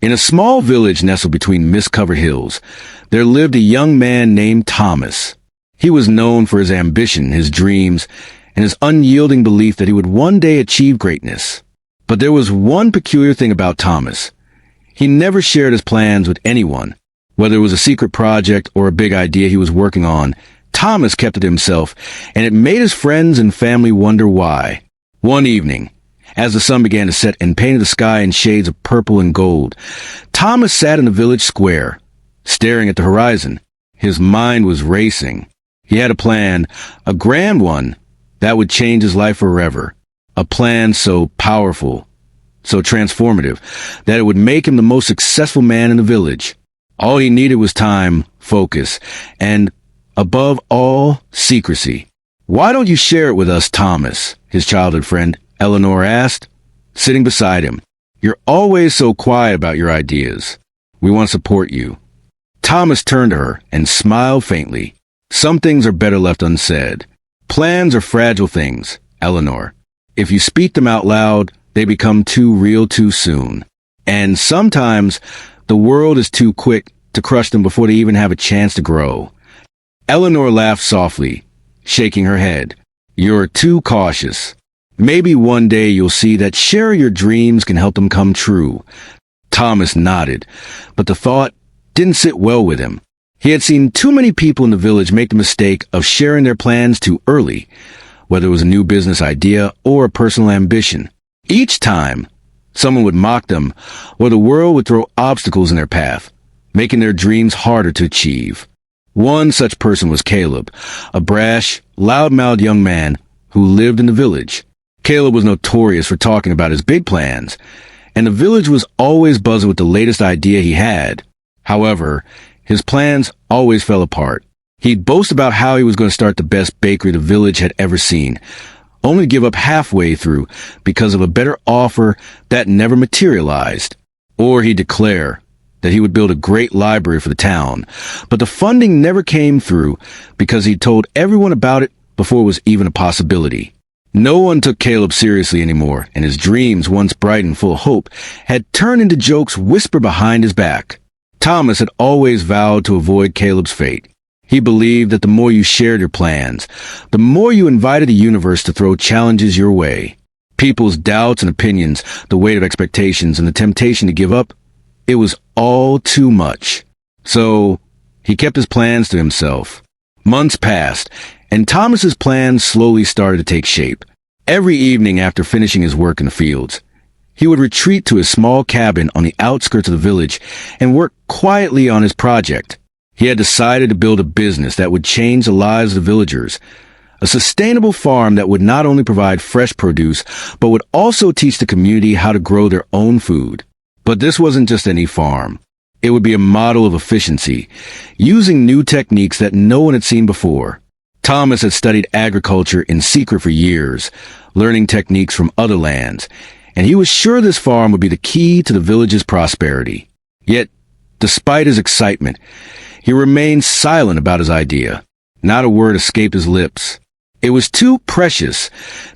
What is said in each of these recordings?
In a small village nestled between mist-covered hills, there lived a young man named Thomas. He was known for his ambition, his dreams, and his unyielding belief that he would one day achieve greatness. But there was one peculiar thing about Thomas. He never shared his plans with anyone. Whether it was a secret project or a big idea he was working on, Thomas kept it to himself, and it made his friends and family wonder why. One evening, as the sun began to set and painted the sky in shades of purple and gold, Thomas sat in the village square, staring at the horizon. His mind was racing. He had a plan, a grand one, that would change his life forever. A plan so powerful, so transformative, that it would make him the most successful man in the village. All he needed was time, focus, and, above all, secrecy. "Why don't you share it with us, Thomas?" his childhood friend, Eleanor, asked, sitting beside him. "You're always so quiet about your ideas. We want to support you." Thomas turned to her and smiled faintly. "Some things are better left unsaid. Plans are fragile things, Eleanor. If you speak them out loud, they become too real too soon. And sometimes the world is too quick to crush them before they even have a chance to grow." Eleanor laughed softly, shaking her head. "You're too cautious. Maybe one day you'll see that sharing your dreams can help them come true." Thomas nodded, but the thought didn't sit well with him. He had seen too many people in the village make the mistake of sharing their plans too early, whether it was a new business idea or a personal ambition. Each time, someone would mock them, or the world would throw obstacles in their path, making their dreams harder to achieve. One such person was Caleb, a brash, loud-mouthed young man who lived in the village. Caleb was notorious for talking about his big plans, and the village was always buzzing with the latest idea he had. However, his plans always fell apart. He'd boast about how he was going to start the best bakery the village had ever seen, only to give up halfway through because of a better offer that never materialized. Or he'd declare that he would build a great library for the town, but the funding never came through because he'd told everyone about it before it was even a possibility. No one took Caleb seriously anymore, and his dreams, once bright and full of hope, had turned into jokes whispered behind his back. Thomas had always vowed to avoid Caleb's fate. He believed that the more you shared your plans, the more you invited the universe to throw challenges your way. People's doubts and opinions, the weight of expectations, and the temptation to give up, it was all too much. So, he kept his plans to himself. Months passed, and Thomas's plans slowly started to take shape. Every evening after finishing his work in the fields, he would retreat to his small cabin on the outskirts of the village and work quietly on his project. He had decided to build a business that would change the lives of the villagers, a sustainable farm that would not only provide fresh produce, but would also teach the community how to grow their own food. But this wasn't just any farm. It would be a model of efficiency, using new techniques that no one had seen before. Thomas had studied agriculture in secret for years, learning techniques from other lands, and he was sure this farm would be the key to the village's prosperity. Yet, despite his excitement, he remained silent about his idea. Not a word escaped his lips. It was too precious,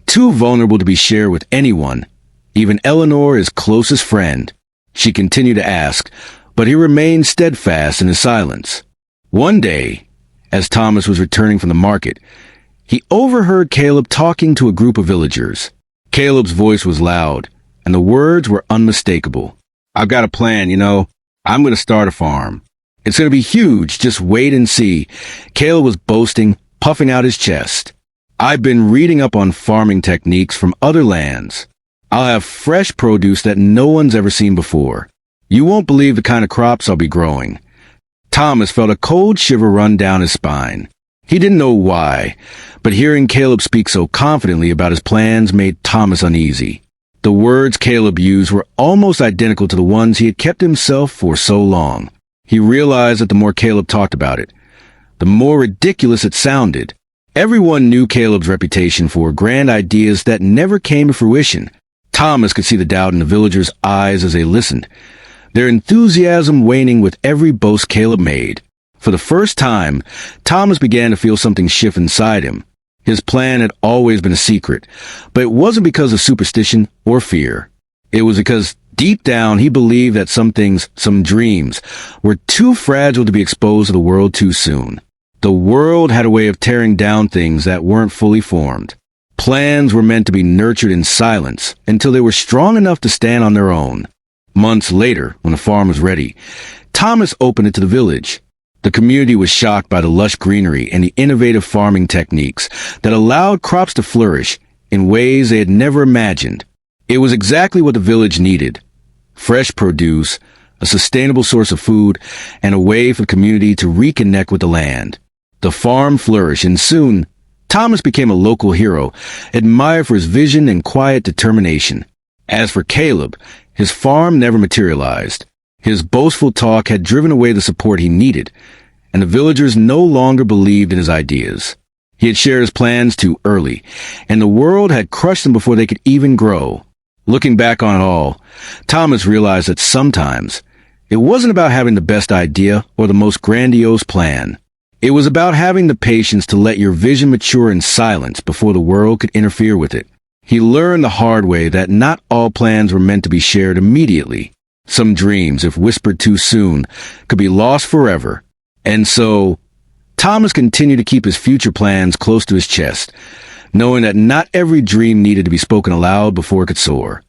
too vulnerable to be shared with anyone, even Eleanor, his closest friend. She continued to ask, but he remained steadfast in his silence. One day, as Thomas was returning from the market, he overheard Caleb talking to a group of villagers. Caleb's voice was loud, and the words were unmistakable. "I've got a plan, I'm going to start a farm. It's going to be huge, just wait and see." Caleb was boasting, puffing out his chest. "I've been reading up on farming techniques from other lands. I'll have fresh produce that no one's ever seen before. You won't believe the kind of crops I'll be growing." Thomas felt a cold shiver run down his spine. He didn't know why, but hearing Caleb speak so confidently about his plans made Thomas uneasy. The words Caleb used were almost identical to the ones he had kept himself for so long. He realized that the more Caleb talked about it, the more ridiculous it sounded. Everyone knew Caleb's reputation for grand ideas that never came to fruition. Thomas could see the doubt in the villagers' eyes as they listened, their enthusiasm waning with every boast Caleb made. For the first time, Thomas began to feel something shift inside him. His plan had always been a secret, but it wasn't because of superstition or fear. It was because Deep down, he believed that some things, some dreams, were too fragile to be exposed to the world too soon. The world had a way of tearing down things that weren't fully formed. Plans were meant to be nurtured in silence until they were strong enough to stand on their own. Months later, when the farm was ready, Thomas opened it to the village. The community was shocked by the lush greenery and the innovative farming techniques that allowed crops to flourish in ways they had never imagined. It was exactly what the village needed: fresh produce, a sustainable source of food, and a way for the community to reconnect with the land. The farm flourished, and soon, Thomas became a local hero, admired for his vision and quiet determination. As for Caleb, his farm never materialized. His boastful talk had driven away the support he needed, and the villagers no longer believed in his ideas. He had shared his plans too early, and the world had crushed them before they could even grow. Looking back on it all, Thomas realized that sometimes it wasn't about having the best idea or the most grandiose plan. It was about having the patience to let your vision mature in silence before the world could interfere with it. He learned the hard way that not all plans were meant to be shared immediately. Some dreams, if whispered too soon, could be lost forever. And so, Thomas continued to keep his future plans close to his chest, knowing that not every dream needed to be spoken aloud before it could soar.